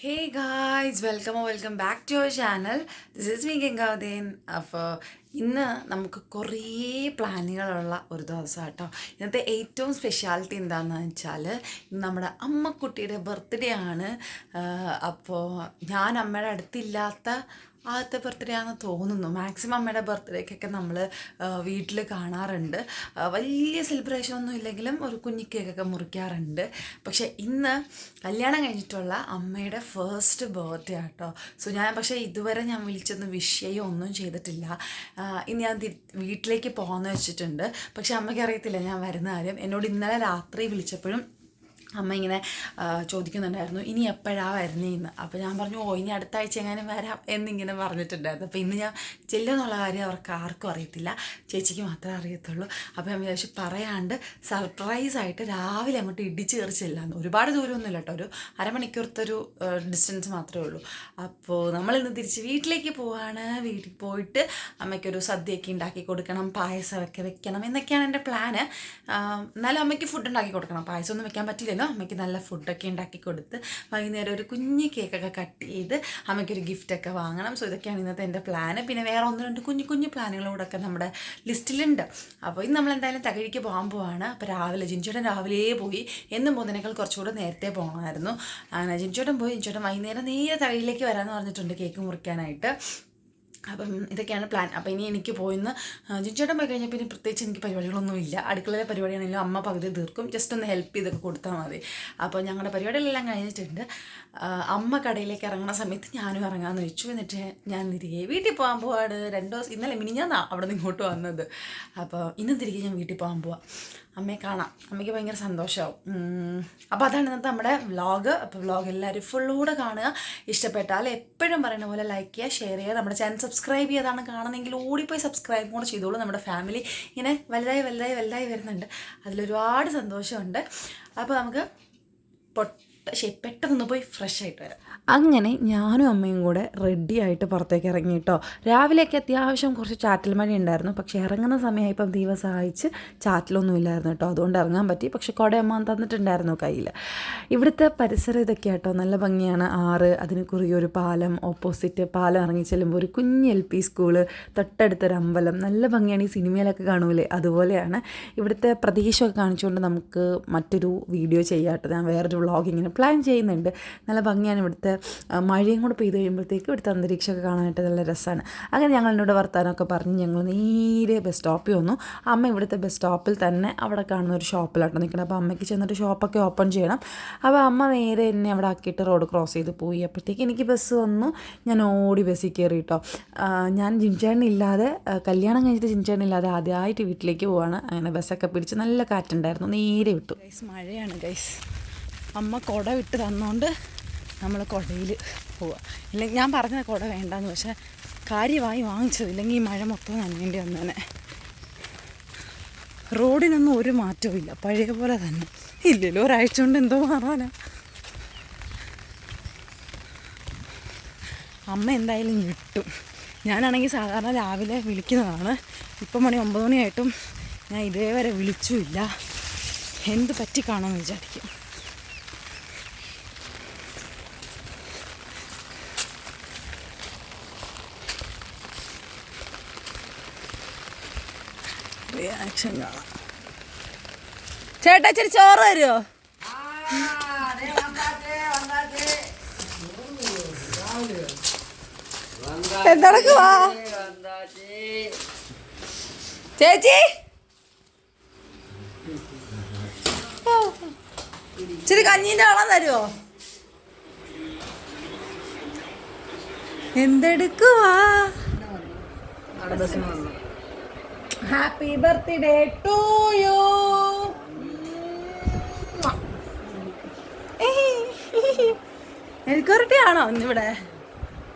Hey guys, welcome back to our channel. This is me Gengavdeen. അപ്പോൾ ഇന്ന് നമുക്ക് കുറേ പ്ലാനുകളുള്ള ഒരു ദിവസം കേട്ടോ. ഇന്നത്തെ ഏറ്റവും സ്പെഷ്യാലിറ്റി എന്താണെന്ന് വെച്ചാൽ ഇന്ന് നമ്മുടെ അമ്മക്കുട്ടിയുടെ ബർത്ത്ഡേ ആണ്. അപ്പോൾ ഞാൻ അമ്മയുടെ അടുത്തില്ലാത്ത ആദ്യത്തെ ബർത്ത്ഡേ ആണെന്ന് തോന്നുന്നു. മാക്സിമം അമ്മയുടെ ബർത്ത്ഡേക്കൊക്കെ നമ്മൾ വീട്ടിൽ കാണാറുണ്ട്. വലിയ സെലിബ്രേഷൻ ഒന്നും ഇല്ലെങ്കിലും ഒരു കുഞ്ഞി കേക്കൊക്കെ മുറിക്കാറുണ്ട്. പക്ഷേ ഇന്ന് കല്യാണം കഴിഞ്ഞിട്ടുള്ള അമ്മയുടെ ഫസ്റ്റ് ബർത്ത്ഡേ ആട്ടോ. ഞാൻ ഇതുവരെ ഞാൻ വിളിച്ചൊന്നും വിഷയം ഒന്നും ചെയ്തിട്ടില്ല. ഇനി ഞാൻ വീട്ടിലേക്ക് പോകാമെന്ന് വെച്ചിട്ടുണ്ട്. പക്ഷെ അമ്മയ്ക്ക് അറിയത്തില്ല ഞാൻ വരുന്ന കാര്യം. എന്നോട് ഇന്നലെ രാത്രി വിളിച്ചപ്പോഴും അമ്മ ഇങ്ങനെ ചോദിക്കുന്നുണ്ടായിരുന്നു, ഇനി എപ്പോഴാണ് വരുന്നതെന്ന്. അപ്പോൾ ഞാൻ പറഞ്ഞു, ഇനി അടുത്ത ആഴ്ച എങ്ങാനും വരാം എന്നിങ്ങനെ പറഞ്ഞിട്ടുണ്ടായിരുന്നു. അപ്പോൾ ഇന്ന് ഞാൻ ചെല്ലുന്നുള്ള കാര്യം അവർക്ക് ആർക്കും അറിയത്തില്ല, ചേച്ചിക്ക് മാത്രമേ അറിയത്തുള്ളൂ. അപ്പോൾ ഞാൻ വിചാരിച്ചു പറയാണ്ട് സർപ്രൈസായിട്ട് രാവിലെ അങ്ങോട്ട് ഇടിച്ച് കയറി ചെല്ലാന്ന്. ഒരുപാട് ദൂരമൊന്നുമില്ല കേട്ടോ, ഒരു അരമണിക്കൂറത്തെ ഒരു ഡിസ്റ്റൻസ് മാത്രമേ ഉള്ളൂ. അപ്പോൾ നമ്മളിന്ന് തിരിച്ച് വീട്ടിലേക്ക് പോവാണ്. വീട്ടിൽ പോയിട്ട് അമ്മയ്ക്കൊരു സദ്യയൊക്കെ ഉണ്ടാക്കി കൊടുക്കണം, പായസമൊക്കെ വെക്കണം എന്നൊക്കെയാണ് എൻ്റെ പ്ലാന്. എന്നാലും അമ്മയ്ക്ക് ഫുഡ് ഉണ്ടാക്കി കൊടുക്കണം, പായസമൊന്നും വെക്കാൻ പറ്റില്ലല്ലോ. അമ്മയ്ക്ക് നല്ല ഫുഡൊക്കെ ഉണ്ടാക്കി കൊടുത്ത് വൈകുന്നേരം ഒരു കുഞ്ഞ് കേക്കൊക്കെ കട്ട് ചെയ്ത് അമ്മയ്ക്കൊരു ഗിഫ്റ്റൊക്കെ വാങ്ങണം. ഇതൊക്കെയാണ് ഇന്നത്തെ എൻ്റെ പ്ലാന്. പിന്നെ വേറെ ഒന്ന് രണ്ട് കുഞ്ഞു പ്ലാനുകളോടൊക്കെ നമ്മുടെ ലിസ്റ്റിലുണ്ട്. അപ്പോൾ ഇന്ന് നമ്മളെന്തായാലും തകഴിക്ക് പോകാൻ പോവാണ്. അപ്പോൾ രാവിലെ ജിൻചേട്ടൻ രാവിലെ പോയി, എന്നും പോകുന്നതിനേക്കാൾ കുറച്ചുകൂടെ നേരത്തെ പോകണമായിരുന്നു. അങ്ങനെ ജിൻചേട്ടൻ വൈകുന്നേരം നേരെ തകഴിയിലേക്ക് വരാമെന്ന് പറഞ്ഞിട്ടുണ്ട് കേക്ക് മുറിക്കാനായിട്ട്. അപ്പം ഇതൊക്കെയാണ് പ്ലാൻ. അപ്പോൾ ഇനി എനിക്ക് പോയിന്ന് ജിൻചേട്ടൻ പോയി കഴിഞ്ഞാൽ പിന്നെ പ്രത്യേകിച്ച് എനിക്ക് പരിപാടികളൊന്നുമില്ല. അടുക്കളയിലെ പരിപാടിയാണെങ്കിലും അമ്മ പകുതി തീർക്കും, ജസ്റ്റ് ഒന്ന് ഹെൽപ്പ് ചെയ്തൊക്കെ കൊടുത്താൽ മതി. അപ്പോൾ ഞങ്ങളുടെ പരിപാടികളെല്ലാം കഴിഞ്ഞിട്ടുണ്ട്. അമ്മ കടയിലേക്ക് ഇറങ്ങുന്ന സമയത്ത് ഞാനും ഇറങ്ങാമെന്ന് വെച്ചു. എന്നിട്ട് ഞാൻ തിരികെ വീട്ടിൽ പോകാൻ പോവാണ്. 2 ദിവസം ഇന്നലെ മിനിഞ്ഞാന്നാണ് അവിടെ നിന്ന് ഇങ്ങോട്ട് വന്നത്. അപ്പോൾ ഇന്ന് തിരികെ ഞാൻ വീട്ടിൽ പോകാൻ പോവാം. അമ്മയെ കാണാം, അമ്മയ്ക്ക് ഭയങ്കര സന്തോഷമാവും. അപ്പോൾ അതാണ് ഇന്നത്തെ നമ്മുടെ വ്ളോഗ്. അപ്പോൾ വ്ളോഗ് എല്ലാവരും ഫുള്ളൂടെ കാണുക. ഇഷ്ടപ്പെട്ടാൽ എപ്പോഴും പറയുന്ന പോലെ ലൈക്ക് ചെയ്യുക, ഷെയർ ചെയ്യുക. നമ്മുടെ ചാനൽ സബ്സ്ക്രൈബ് ചെയ്താണ് കാണുന്നതെങ്കിൽ ഓടിപ്പോയി സബ്സ്ക്രൈബ് കൂടെ ചെയ്തോളൂ. നമ്മുടെ ഫാമിലി ഇങ്ങനെ വലുതായി വരുന്നുണ്ട്, അതിലൊരുപാട് സന്തോഷമുണ്ട്. അപ്പോൾ നമുക്ക് പെട്ടെന്ന് പോയി ഫ്രഷ് ആയിട്ട് വരാം. അങ്ങനെ ഞാനും അമ്മയും കൂടെ റെഡി ആയിട്ട് പുറത്തേക്ക് ഇറങ്ങി കേട്ടോ. രാവിലെയൊക്കെ അത്യാവശ്യം കുറച്ച് ചാറ്റൽ മഴ ഉണ്ടായിരുന്നു. പക്ഷേ ഇറങ്ങുന്ന സമയമായപ്പം ദൈവം സഹായിച്ച് ചാറ്റലൊന്നും ഇല്ലായിരുന്നു കേട്ടോ, അതുകൊണ്ട് ഇറങ്ങാൻ പറ്റി. പക്ഷെ കുടയമ്മ തന്നിട്ടുണ്ടായിരുന്നു കയ്യിൽ. ഇവിടുത്തെ പരിസരം ഇതൊക്കെ കേട്ടോ, നല്ല ഭംഗിയാണ്. ആറ്, അതിന് കുറിയൊരു പാലം, ഓപ്പോസിറ്റ് പാലം ഇറങ്ങി ചെല്ലുമ്പോൾ ഒരു കുഞ്ഞ് LP സ്കൂള്, തൊട്ടടുത്തൊരു അമ്പലം. നല്ല ഭംഗിയാണ്. ഈ സിനിമയിലൊക്കെ കാണൂലേ, അതുപോലെയാണ്. ഇവിടുത്തെ പ്രദേശമൊക്കെ കാണിച്ചുകൊണ്ട് നമുക്ക് മറ്റൊരു വീഡിയോ ചെയ്യാം കേട്ടോ. ഞാൻ വേറൊരു വ്ളോഗ് ഇങ്ങനെ പ്ലാൻ ചെയ്യുന്നുണ്ട്. നല്ല ഭംഗിയാണ്. ഇവിടുത്തെ മഴയും കൂടെ പെയ്ത് കഴിയുമ്പോഴത്തേക്ക് ഇവിടുത്തെ അന്തരീക്ഷമൊക്കെ കാണാനായിട്ട് നല്ല രസമാണ്. അങ്ങനെ ഞങ്ങൾ എന്നോട് വർത്താനമൊക്കെ പറഞ്ഞ് ഞങ്ങൾ നേരെ ബസ് സ്റ്റോപ്പിൽ വന്നു. അമ്മ ഇവിടുത്തെ ബസ് സ്റ്റോപ്പിൽ തന്നെ അവിടെ കാണുന്ന ഒരു ഷോപ്പിലാട്ടോ നിൽക്കണം. അപ്പോൾ അമ്മയ്ക്ക് ചെന്നിട്ട് ഷോപ്പൊക്കെ ഓപ്പൺ ചെയ്യണം. അപ്പോൾ അമ്മ നേരെ എന്നെ അവിടെ ആക്കിയിട്ട് റോഡ് ക്രോസ് ചെയ്ത് പോയി. അപ്പോഴത്തേക്ക് എനിക്ക് ബസ് വന്നു. ഞാൻ ഓടി ബസ്സിൽ കയറി കേട്ടോ. ഞാൻ ജിൻചേട്ടനില്ലാതെ, കല്യാണം കഴിഞ്ഞിട്ട് ജിൻചേട്ടനില്ലാതെ ആദ്യമായിട്ട് വീട്ടിലേക്ക് പോവാണ്. അങ്ങനെ ബസ്സൊക്കെ പിടിച്ച് നല്ല കാറ്റുണ്ടായിരുന്നു, നേരെ വിട്ടു. മഴയാണ് ഗൈസ്. അമ്മ കുട വിട്ട് തന്നുകൊണ്ട് നമ്മൾ കുടയിൽ പോവുക. ഇല്ലെങ്കിൽ ഞാൻ പറഞ്ഞ കുട വേണ്ടാന്ന്, പക്ഷേ കാര്യമായി വാങ്ങിച്ചത്, ഇല്ലെങ്കിൽ ഈ മഴ മൊത്തം നനയേണ്ടി വന്നേനെ. റോഡിനൊന്നും ഒരു മാറ്റവും ഇല്ല, പഴയ പോലെ തന്നെ. ഇല്ലല്ലോ, ഒരാഴ്ച കൊണ്ട് എന്തോ മാറാനാ. അമ്മ എന്തായാലും ഞെട്ടും. ഞാനാണെങ്കിൽ സാധാരണ രാവിലെ വിളിക്കുന്നതാണ്. ഇപ്പം മണി 9 മണിയായിട്ടും ഞാൻ ഇതേവരെ വിളിച്ചുമില്ല. എന്ത് പറ്റി കാണുമെന്ന് വിചാരിക്കും. റിയാക്ഷൻ കാണാം. ചേട്ടാ ഇച്ചിരി ചോറ് തരുമോ? എന്തൊക്കെയാ ചേച്ചി? ഇച്ചിരി കഞ്ഞീൻ്റെ വെള്ളം തരുമോ? എന്തെടുക്കുവാ? Happy birthday to you. എനിക്കൊരട്ടിയാണോ ഇന്നിവിടെ?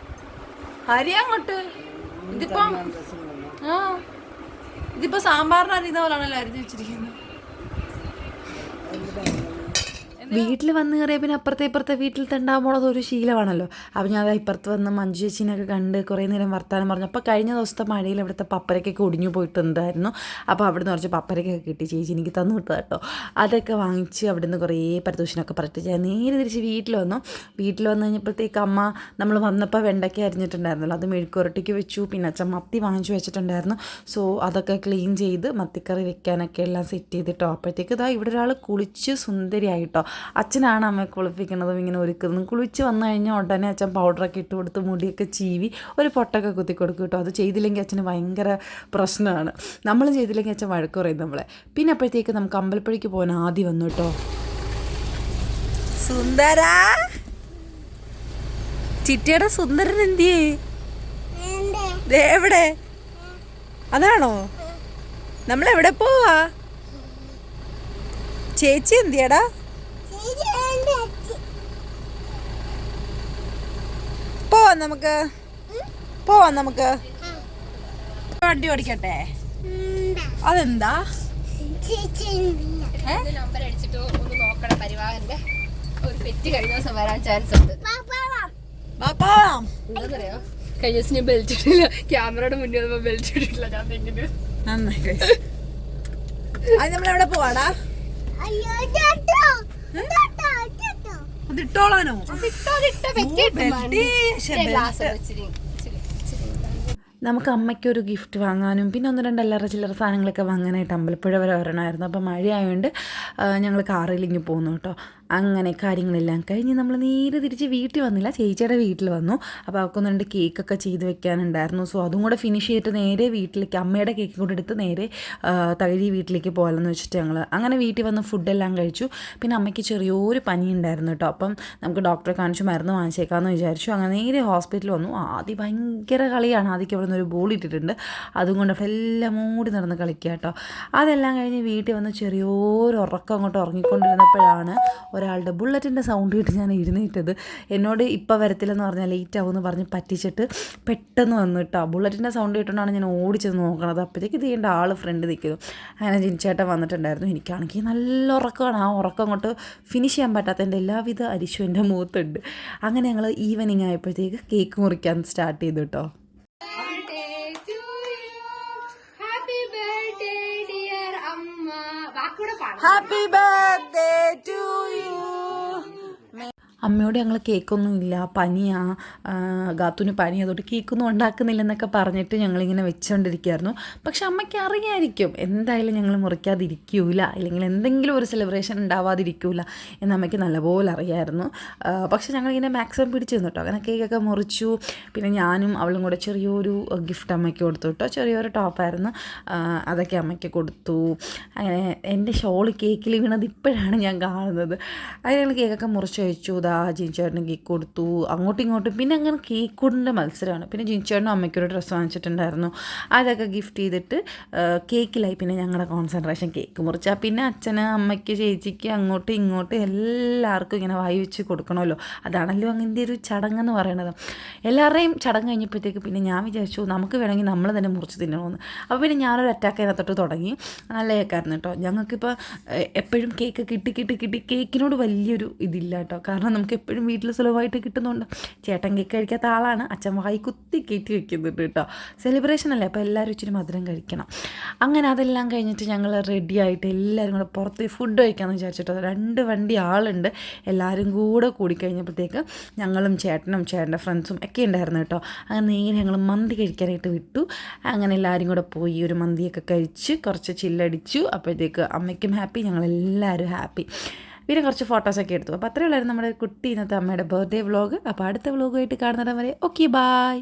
ഹരിയങ്ങോട്ട് ഇതിപ്പം ഇതിപ്പോ സാമ്പാറിന് അറിയുന്ന പോലാണല്ലോ അരിഞ്ഞു വെച്ചിരിക്കുന്നത്. വീട്ടിൽ വന്ന് കയറിയ പിന്നെ ഇപ്പുറത്തെ വീട്ടിൽ ഉണ്ടാകുമ്പോൾ ഒരു ശീലമാണല്ലോ. അപ്പോൾ ഞാൻ അത് ഇപ്പുറത്ത് വന്ന് മഞ്ജു ചേച്ചീനൊക്കെ കണ്ട് കുറേ നേരം വർത്താനം പറഞ്ഞു. അപ്പോൾ കഴിഞ്ഞ ദിവസത്തെ മഴയിൽ ഇവിടുത്തെ പപ്പരക്കൊക്കെ ഒടിഞ്ഞു പോയിട്ടുണ്ടായിരുന്നു. അപ്പോൾ അവിടെ നിന്ന് കുറച്ച് പപ്പരക്കൊക്കെ കിട്ടി, ചേച്ചി എനിക്ക് തന്നു വിട്ടത് കേട്ടോ. അതൊക്കെ വാങ്ങിച്ച് അവിടെ നിന്ന് കുറേ പരിതോഷനൊക്കെ പറഞ്ഞിട്ട് ഞാൻ നേരെ തിരിച്ച് വീട്ടിൽ വന്നു കഴിഞ്ഞപ്പോഴത്തേക്ക് അമ്മ നമ്മൾ വന്നപ്പോൾ വെണ്ടയ്ക്ക അരിഞ്ഞിട്ടുണ്ടായിരുന്നല്ലോ, അത് മെഴുക്കുരട്ടിക്ക് വെച്ചു. പിന്നെ അച്ഛൻ മത്തി വാങ്ങിച്ചു വെച്ചിട്ടുണ്ടായിരുന്നു. സോ അതൊക്കെ ക്ലീൻ ചെയ്ത് മത്തിക്കറി വെക്കാനൊക്കെ എല്ലാം സെറ്റ് ചെയ്തിട്ടോ. അപ്പോഴത്തേക്ക് ഇതാ ഇവിടെ ഒരാൾ കുളിച്ച് സുന്ദരിയായിട്ടോ. അച്ഛനാണ് അമ്മയെ കുളിപ്പിക്കുന്നതും ഇങ്ങനെ ഒരുക്കുന്നതും. കുളിച്ച് വന്നു കഴിഞ്ഞാൽ ഉടനെ അച്ഛൻ പൗഡറൊക്കെ ഇട്ട് കൊടുത്ത് മുടിയൊക്കെ ചീവി ഒരു പൊട്ടൊക്കെ കുത്തി കൊടുക്കും കേട്ടോ. അത് ചെയ്തില്ലെങ്കിൽ അച്ഛന് ഭയങ്കര പ്രശ്നമാണ്. നമ്മൾ ചെയ്തില്ലെങ്കിൽ അച്ഛൻ വഴക്ക് പറയും നമ്മളെ. പിന്നെ അപ്പോഴത്തേക്ക് നമുക്ക് അമ്പലപ്പുഴയ്ക്ക് പോകാൻ ആദ്യം വന്നു കേട്ടോ. സുന്ദര ചിറ്റയുടെ സുന്ദരൻ എന്തിയേ? എവിടെ? അതാണോ? നമ്മളെവിടെ പോവാ? ചേച്ചി എന്തിയടാ? പോവാം നമുക്ക് വണ്ടി ഓടിക്കട്ടെ. അതെന്താ? നമ്പർ അടിച്ചിട്ട് ഒന്ന് നോക്കണം. പരിവാഹന്റെ ഒരു പെറ്റ് കഴിഞ്ഞ ദിവസം വരാൻ ചാൻസ് ഉണ്ട്. എന്താണെന്നറിയോ, കഴിഞ്ഞ ദിവസം ഞാൻ ബെൽറ്റ് ഇട്ടില്ല, ക്യാമറയുടെ മുന്നിൽ വന്നപ്പോൾ ബെൽറ്റ് ഇട്ടിട്ടില്ല. ഞാൻ എങ്ങനെ നന്നായി. അത് നമ്മളെവിടെ പോവാടാ? അതിട്ടോളാനോ? നമുക്ക് അമ്മയ്ക്കൊരു ഗിഫ്റ്റ് വാങ്ങാനും പിന്നെ ഒന്ന് രണ്ട് അല്ലറ ചില്ലറ സാധനങ്ങളൊക്കെ വാങ്ങാനായിട്ട് അമ്പലപ്പുഴ വരെ വരണമായിരുന്നു. അപ്പോൾ മഴയായതുകൊണ്ട് ഞങ്ങൾ കാറിൽ ഇങ്ങ് പോകുന്നു കേട്ടോ. അങ്ങനെ കാര്യങ്ങളെല്ലാം കഴിഞ്ഞ് നമ്മൾ നേരെ തിരിച്ച് വീട്ടിൽ വന്നില്ല, ചേച്ചിയുടെ വീട്ടിൽ വന്നു. അപ്പോൾ അവൾക്കൊന്ന് രണ്ട് കേക്കൊക്കെ ചെയ്ത് വെക്കാനുണ്ടായിരുന്നു. സോ അതും കൂടെ ഫിനിഷ് ചെയ്തിട്ട് നേരെ വീട്ടിലേക്ക് അമ്മയുടെ കേക്ക് കൂടെ എടുത്ത് നേരെ തകഴി വീട്ടിലേക്ക് പോകാമെന്ന് വെച്ചിട്ട് ഞങ്ങൾ അങ്ങനെ വീട്ടിൽ വന്ന് ഫുഡെല്ലാം കഴിച്ചു. പിന്നെ അമ്മയ്ക്ക് ചെറിയൊരു പനി ഉണ്ടായിരുന്നു കേട്ടോ. അപ്പം നമുക്ക് ഡോക്ടറെ കാണിച്ച് മരുന്ന് വാങ്ങിച്ചേക്കാമെന്ന് വിചാരിച്ചു. അങ്ങനെ നേരെ ഹോസ്പിറ്റലിൽ വന്നു. ആദ്യം ഭയങ്കര കളിയാണ്. ആദ്യം അവിടെ നിന്ന് ഒരു ബോൾ ഇട്ടിട്ടുണ്ട്, അതുകൊണ്ട് എല്ലാം മൂടി നടന്ന് കളിക്കുക കേട്ടോ. അതെല്ലാം കഴിഞ്ഞ് വീട്ടിൽ വന്ന് ചെറിയൊരു ഉറക്കം അങ്ങോട്ട് ഉറങ്ങിക്കൊണ്ടിരുന്നപ്പോഴാണ് ഒരാളുടെ ബുള്ളറ്റിൻ്റെ സൗണ്ട് കേട്ട് ഞാൻ എഴുന്നേറ്റത്. എന്നോട് ഇപ്പം വരത്തില്ലെന്ന് പറഞ്ഞാൽ ലേറ്റ് ആവുമെന്ന് പറഞ്ഞ് പറ്റിച്ചിട്ട് പെട്ടെന്ന് വന്നു കേട്ടോ. ബുള്ളറ്റിൻ്റെ സൗണ്ട് കേട്ടുകൊണ്ടാണ് ഞാൻ ഓടിച്ചത് നോക്കണത്. അപ്പോഴത്തേക്ക് ഇത് ചെയ്യേണ്ട ആൾ ഫ്രണ്ട് നിൽക്കുന്നു. അങ്ങനെ ജിൻചേട്ടൻ വന്നിട്ടുണ്ടായിരുന്നു. എനിക്കാണെങ്കിൽ നല്ല ഉറക്കമാണ്. ആ ഉറക്കം അങ്ങോട്ട് ഫിനിഷ് ചെയ്യാൻ പറ്റാത്തതിൻ്റെ എല്ലാവിധ അരിശും എൻ്റെ മുഖത്തുണ്ട്. അങ്ങനെ ഞങ്ങൾ ഈവനിങ് ആയപ്പോഴത്തേക്ക് കേക്ക് മുറിക്കാൻ സ്റ്റാർട്ട് ചെയ്തു കേട്ടോ. Happy birthday to you. അമ്മയോട് ഞങ്ങൾ കേക്കൊന്നും ഇല്ല, പനിയാ, ഗാത്തുന് പനി, അതുകൊണ്ട് കേക്കൊന്നും ഉണ്ടാക്കുന്നില്ലെന്നൊക്കെ പറഞ്ഞിട്ട് ഞങ്ങളിങ്ങനെ വെച്ചുകൊണ്ടിരിക്കുകയായിരുന്നു. പക്ഷെ അമ്മയ്ക്ക് അറിയാമായിരിക്കും എന്തായാലും ഞങ്ങൾ മുറിക്കാതിരിക്കൂല, അല്ലെങ്കിൽ എന്തെങ്കിലും ഒരു സെലിബ്രേഷൻ ഉണ്ടാവാതിരിക്കൂല എന്ന് അമ്മയ്ക്ക് നല്ലപോലെ അറിയാമായിരുന്നു. പക്ഷെ ഞങ്ങളിങ്ങനെ മാക്സിമം പിടിച്ചു നിന്നു കേട്ടോ. അങ്ങനെ കേക്കൊക്കെ മുറിച്ചു. പിന്നെ ഞാനും അവളും കൂടെ ചെറിയൊരു ഗിഫ്റ്റ് അമ്മയ്ക്ക് കൊടുത്തു കേട്ടോ. ചെറിയൊരു ടോപ്പായിരുന്നു, അതൊക്കെ അമ്മയ്ക്ക് കൊടുത്തു. അങ്ങനെ എൻ്റെ ഷോള് കേക്കിൽ വീണത് ഇപ്പോഴാണ് ഞാൻ കാണുന്നത്. അത് ഞങ്ങൾ കേക്കൊക്കെ മുറിച്ച് കഴിച്ചു. ജിൻചേട്ടന് കേക്ക് കൊടുത്തു, അങ്ങോട്ടും ഇങ്ങോട്ടും. പിന്നെ അങ്ങനെ കേക്ക് കൊടുൻ്റെ മത്സരമാണ്. പിന്നെ ജിൻചേട്ടനും അമ്മയ്ക്കൊരു ഡ്രസ്സ് വാങ്ങിച്ചിട്ടുണ്ടായിരുന്നു, അതൊക്കെ ഗിഫ്റ്റ് ചെയ്തിട്ട് കേക്കിലായി. പിന്നെ ഞങ്ങളുടെ കോൺസെൻട്രേഷൻ കേക്ക് മുറിച്ചാൽ പിന്നെ അച്ഛന്, അമ്മയ്ക്ക്, ചേച്ചിക്ക്, അങ്ങോട്ടും ഇങ്ങോട്ടും എല്ലാവർക്കും ഇങ്ങനെ വായി വെച്ച് കൊടുക്കണമല്ലോ. അതാണല്ലോ അങ്ങനത്തെ ഒരു ചടങ്ങെന്ന് പറയണത്. എല്ലാവരുടെയും ചടങ്ങ് കഴിഞ്ഞപ്പോഴത്തേക്ക് പിന്നെ ഞാൻ വിചാരിച്ചു നമുക്ക് വേണമെങ്കിൽ നമ്മൾ തന്നെ മുറിച്ച് തിന്നണമെന്ന്. അപ്പോൾ പിന്നെ ഞാനൊരു അറ്റാക്ക് അതിനകത്തോട്ട് തുടങ്ങി. നല്ല കേക്കായിരുന്നു കേട്ടോ. ഞങ്ങൾക്കിപ്പോൾ എപ്പോഴും കേക്ക് കിട്ടി കേക്കിനോട് വലിയൊരു ഇതില്ല കേട്ടോ. കാരണം നമുക്ക് എപ്പോഴും വീട്ടിൽ സുലഭമായിട്ട് കിട്ടുന്നുണ്ട്. ചേട്ടൻ കേക്ക് കഴിക്കാത്ത ആളാണ്, അച്ഛൻ വായി കുത്തി കയറ്റി വെക്കുന്നുണ്ട് കേട്ടോ. സെലിബ്രേഷൻ അല്ലേ, അപ്പോൾ എല്ലാവരും ഇച്ചിരി മധുരം കഴിക്കണം. അങ്ങനെ അതെല്ലാം കഴിഞ്ഞിട്ട് ഞങ്ങൾ റെഡി ആയിട്ട് എല്ലാവരും കൂടെ പുറത്ത് ഫുഡ് കഴിക്കാമെന്ന് വിചാരിച്ചിട്ടോ. 2 വണ്ടി ആളുണ്ട്. എല്ലാവരും കൂടെ കൂടിക്കഴിഞ്ഞപ്പോഴത്തേക്ക് ഞങ്ങളും ചേട്ടനും ചേട്ടൻ്റെ ഫ്രണ്ട്സും ഒക്കെ ഉണ്ടായിരുന്നു കേട്ടോ. അങ്ങനെ നേരെ ഞങ്ങൾ മന്തി കഴിക്കാനായിട്ട് വിട്ടു. അങ്ങനെ എല്ലാവരും കൂടെ പോയി ഒരു മന്തിയൊക്കെ കഴിച്ച് കുറച്ച് ചില്ലടിച്ചു. അപ്പോഴത്തേക്ക് അമ്മയ്ക്കും ഹാപ്പി, ഞങ്ങളെല്ലാവരും ഹാപ്പി. പിന്നെ കുറച്ച് ഫോട്ടോസൊക്കെ എടുത്തു. അപ്പോൾ അത്രയേ ഉള്ളായിരുന്നു നമ്മുടെ കുട്ടി ഇന്നത്തെ അമ്മയുടെ ബർത്ത്ഡേ വ്ളോഗ്. അപ്പോൾ അടുത്ത വ്ളോഗുമായിട്ട് കാണുന്നിടം വരെ ഓക്കെ, ബായ്.